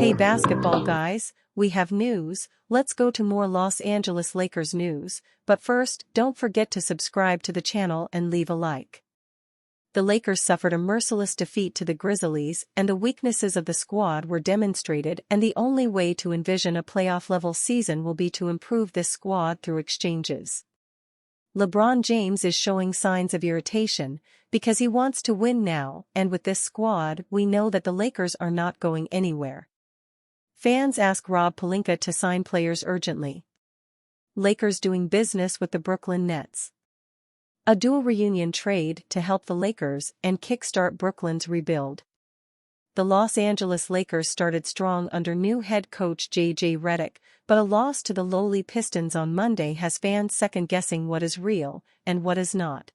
Hey basketball guys, we have news. Let's go to more Los Angeles Lakers news, but first, don't forget to subscribe to the channel and leave a like. The Lakers suffered a merciless defeat to the Grizzlies, and the weaknesses of the squad were demonstrated, and the only way to envision a playoff-level season will be to improve this squad through exchanges. LeBron James is showing signs of irritation, because he wants to win now, and with this squad, we know that the Lakers are not going anywhere. Fans ask Rob Pelinka to sign players urgently. Lakers doing business with the Brooklyn Nets. A dual reunion trade to help the Lakers and kickstart Brooklyn's rebuild. The Los Angeles Lakers started strong under new head coach J.J. Redick, but a loss to the lowly Pistons on Monday has fans second-guessing what is real and what is not.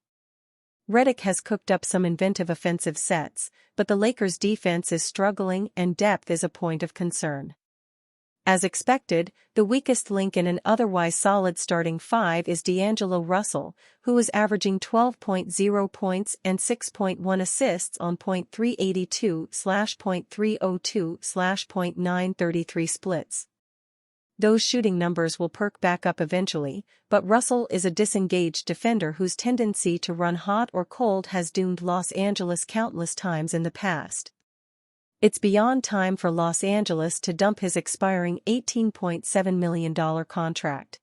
Redick has cooked up some inventive offensive sets, but the Lakers' defense is struggling and depth is a point of concern. As expected, the weakest link in an otherwise solid starting five is D'Angelo Russell, who is averaging 12.0 points and 6.1 assists on .382/.302/.933 splits. Those shooting numbers will perk back up eventually, but Russell is a disengaged defender whose tendency to run hot or cold has doomed Los Angeles countless times in the past. It's beyond time for Los Angeles to dump his expiring $18.7 million contract.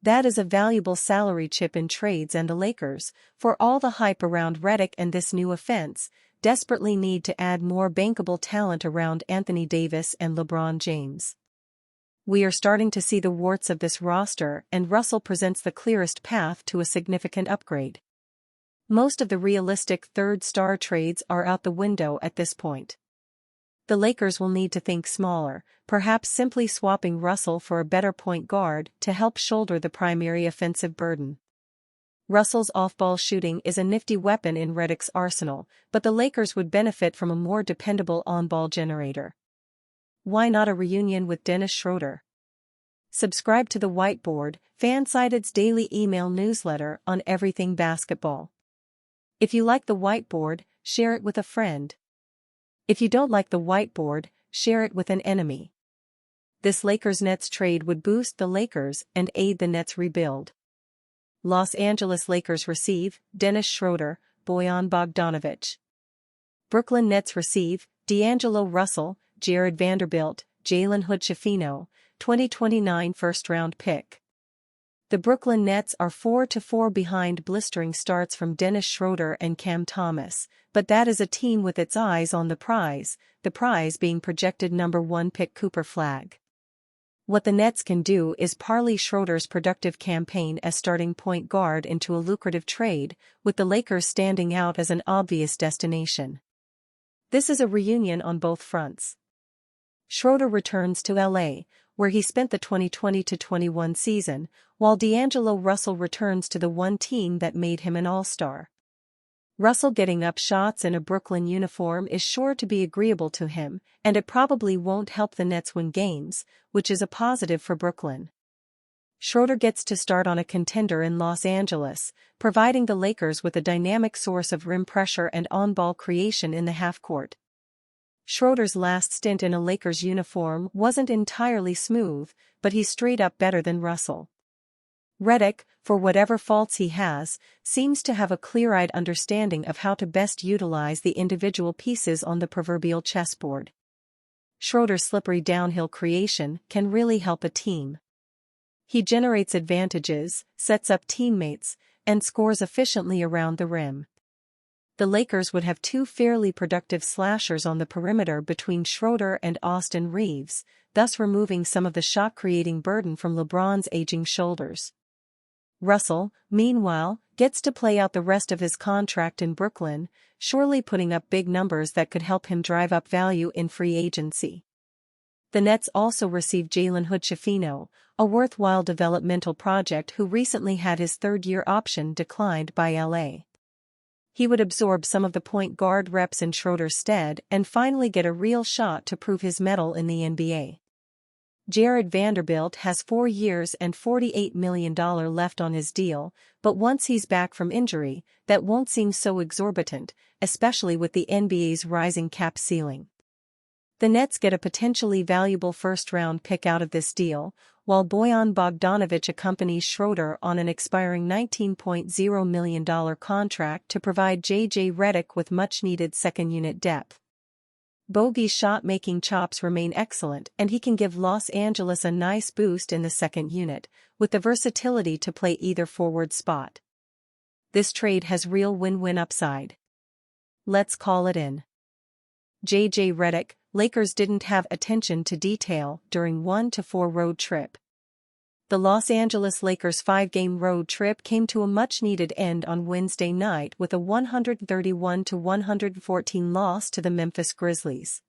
That is a valuable salary chip in trades, and the Lakers, for all the hype around Redick and this new offense, desperately need to add more bankable talent around Anthony Davis and LeBron James. We are starting to see the warts of this roster, and Russell presents the clearest path to a significant upgrade. Most of the realistic third-star trades are out the window at this point. The Lakers will need to think smaller, perhaps simply swapping Russell for a better point guard to help shoulder the primary offensive burden. Russell's off-ball shooting is a nifty weapon in Redick's arsenal, but the Lakers would benefit from a more dependable on-ball generator. Why not a reunion with Dennis Schroeder? Subscribe to the Whiteboard, Fansided's daily email newsletter on everything basketball. If you like the Whiteboard, share it with a friend. If you don't like the Whiteboard, share it with an enemy. This Lakers-Nets trade would boost the Lakers and aid the Nets' rebuild. Los Angeles Lakers receive Dennis Schroeder, Bojan Bogdanović. Brooklyn Nets receive D'Angelo Russell, Jared Vanderbilt, Jalen Hood-Schifino, 2029 first-round pick. The Brooklyn Nets are 4-4 behind blistering starts from Dennis Schroeder and Cam Thomas, but that is a team with its eyes on the prize being projected number 1 pick Cooper Flagg. What the Nets can do is parlay Schroeder's productive campaign as starting point guard into a lucrative trade, with the Lakers standing out as an obvious destination. This is a reunion on both fronts. Schroeder returns to LA, where he spent the 2020-21 season, while D'Angelo Russell returns to the one team that made him an all-star. Russell getting up shots in a Brooklyn uniform is sure to be agreeable to him, and it probably won't help the Nets win games, which is a positive for Brooklyn. Schroeder gets to start on a contender in Los Angeles, providing the Lakers with a dynamic source of rim pressure and on-ball creation in the half-court. Schroeder's last stint in a Lakers uniform wasn't entirely smooth, but he's straight up better than Russell. Redick, for whatever faults he has, seems to have a clear-eyed understanding of how to best utilize the individual pieces on the proverbial chessboard. Schroeder's slippery downhill creation can really help a team. He generates advantages, sets up teammates, and scores efficiently around the rim. The Lakers would have two fairly productive slashers on the perimeter between Schroeder and Austin Reeves, thus removing some of the shot-creating burden from LeBron's aging shoulders. Russell, meanwhile, gets to play out the rest of his contract in Brooklyn, surely putting up big numbers that could help him drive up value in free agency. The Nets also received Jalen Hood-Schifino, a worthwhile developmental project who recently had his third-year option declined by LA. He would absorb some of the point guard reps in Schroeder's stead and finally get a real shot to prove his mettle in the NBA. Jared Vanderbilt has 4 years and $48 million left on his deal, but once he's back from injury, that won't seem so exorbitant, especially with the NBA's rising cap ceiling. The Nets get a potentially valuable first-round pick out of this deal, while Bojan Bogdanović accompanies Schroeder on an expiring $19.0 million contract to provide J.J. Redick with much-needed second-unit depth. Bogey's shot-making chops remain excellent, and he can give Los Angeles a nice boost in the second unit, with the versatility to play either forward spot. This trade has real win-win upside. Let's call it in. J.J. Redick, Lakers didn't have attention to detail during 1-4 road trip. The Los Angeles Lakers' 5-game road trip came to a much-needed end on Wednesday night with a 131-114 loss to the Memphis Grizzlies.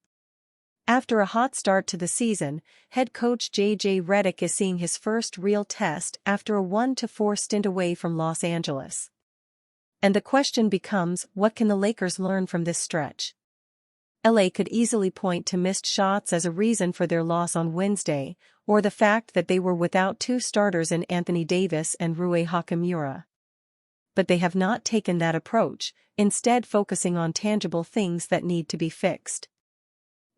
After a hot start to the season, head coach J.J. Redick is seeing his first real test after a 1-4 stint away from Los Angeles. And the question becomes, what can the Lakers learn from this stretch? LA could easily point to missed shots as a reason for their loss on Wednesday, or the fact that they were without two starters in Anthony Davis and Rui Hachimura. But they have not taken that approach, instead focusing on tangible things that need to be fixed.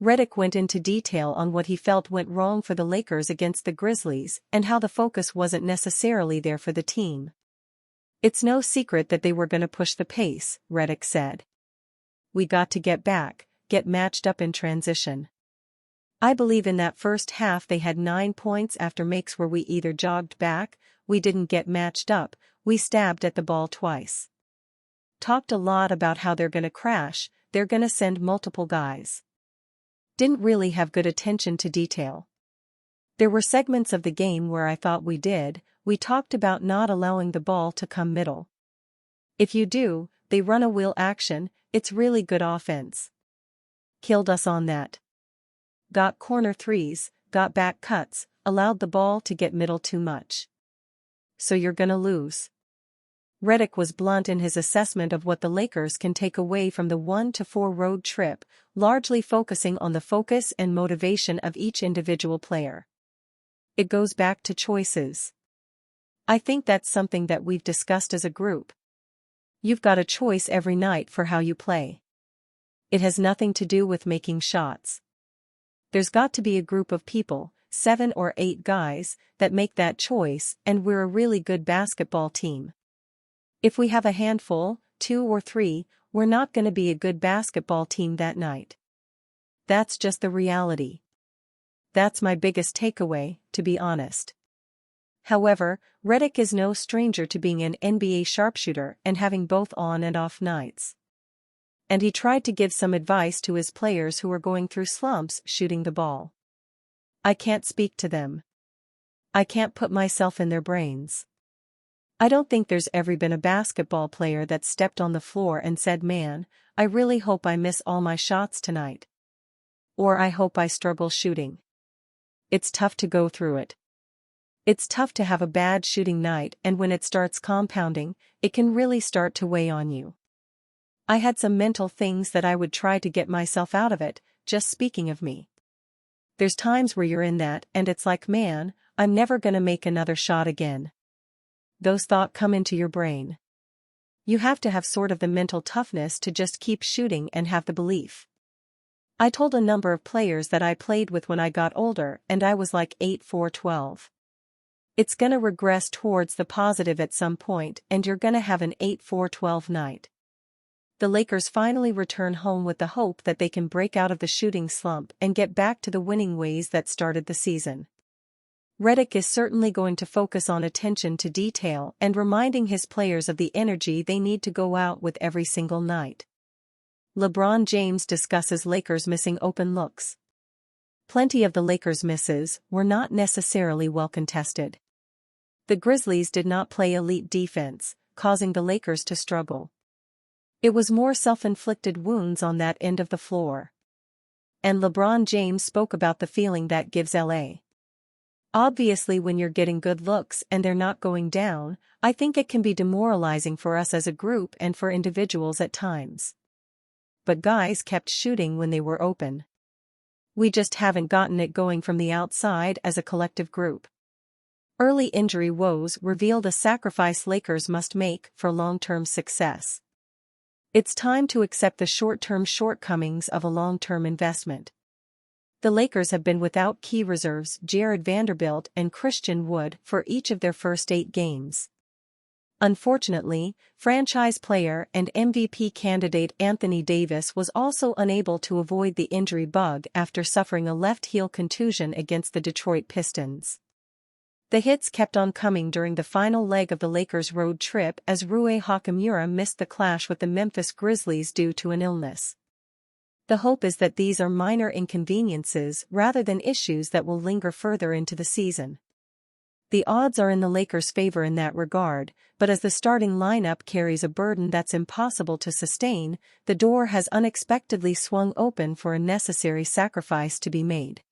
Redick went into detail on what he felt went wrong for the Lakers against the Grizzlies and how the focus wasn't necessarily there for the team. "It's no secret that they were going to push the pace," Redick said. "We got to get back, get matched up in transition. I believe in that first half they had 9 points after makes where we either jogged back, we didn't get matched up, we stabbed at the ball twice. Talked a lot about how they're gonna crash, they're gonna send multiple guys. Didn't really have good attention to detail. There were segments of the game where I thought we talked about not allowing the ball to come middle. If you do, they run a wheel action, it's really good offense. Killed us on that. Got corner threes, got back cuts, allowed the ball to get middle too much. So you're gonna lose." Redick was blunt in his assessment of what the Lakers can take away from the 1-4 road trip, largely focusing on the focus and motivation of each individual player. "It goes back to choices. I think that's something that we've discussed as a group. You've got a choice every night for how you play. It has nothing to do with making shots. There's got to be a group of people, 7 or 8 guys, that make that choice, and we're a really good basketball team. If we have a handful, 2 or 3, we're not going to be a good basketball team that night. That's just the reality. That's my biggest takeaway, to be honest." However, Redick is no stranger to being an NBA sharpshooter and having both on and off nights. And he tried to give some advice to his players who are going through slumps shooting the ball. "I can't speak to them. I can't put myself in their brains. I don't think there's ever been a basketball player that stepped on the floor and said, 'Man, I really hope I miss all my shots tonight.' Or 'I hope I struggle shooting.' It's tough to go through it. It's tough to have a bad shooting night, and when it starts compounding, it can really start to weigh on you. I had some mental things that I would try to get myself out of it, just speaking of me. There's times where you're in that and it's like, man, I'm never gonna make another shot again. Those thoughts come into your brain. You have to have sort of the mental toughness to just keep shooting and have the belief. I told a number of players that I played with when I got older and I was like 8-4-12. It's gonna regress towards the positive at some point and you're gonna have an 8-4-12 night." The Lakers finally return home with the hope that they can break out of the shooting slump and get back to the winning ways that started the season. Redick is certainly going to focus on attention to detail and reminding his players of the energy they need to go out with every single night. LeBron James discusses Lakers missing open looks. Plenty of the Lakers' misses were not necessarily well contested. The Grizzlies did not play elite defense, causing the Lakers to struggle. It was more self-inflicted wounds on that end of the floor. And LeBron James spoke about the feeling that gives LA. "Obviously when you're getting good looks and they're not going down, I think it can be demoralizing for us as a group and for individuals at times. But guys kept shooting when they were open. We just haven't gotten it going from the outside as a collective group." Early injury woes reveal the sacrifice Lakers must make for long-term success. It's time to accept the short-term shortcomings of a long-term investment. The Lakers have been without key reserves Jared Vanderbilt and Christian Wood for each of their first 8 games. Unfortunately, franchise player and MVP candidate Anthony Davis was also unable to avoid the injury bug after suffering a left heel contusion against the Detroit Pistons. The hits kept on coming during the final leg of the Lakers' road trip as Rui Hachimura missed the clash with the Memphis Grizzlies due to an illness. The hope is that these are minor inconveniences rather than issues that will linger further into the season. The odds are in the Lakers' favor in that regard, but as the starting lineup carries a burden that's impossible to sustain, the door has unexpectedly swung open for a necessary sacrifice to be made.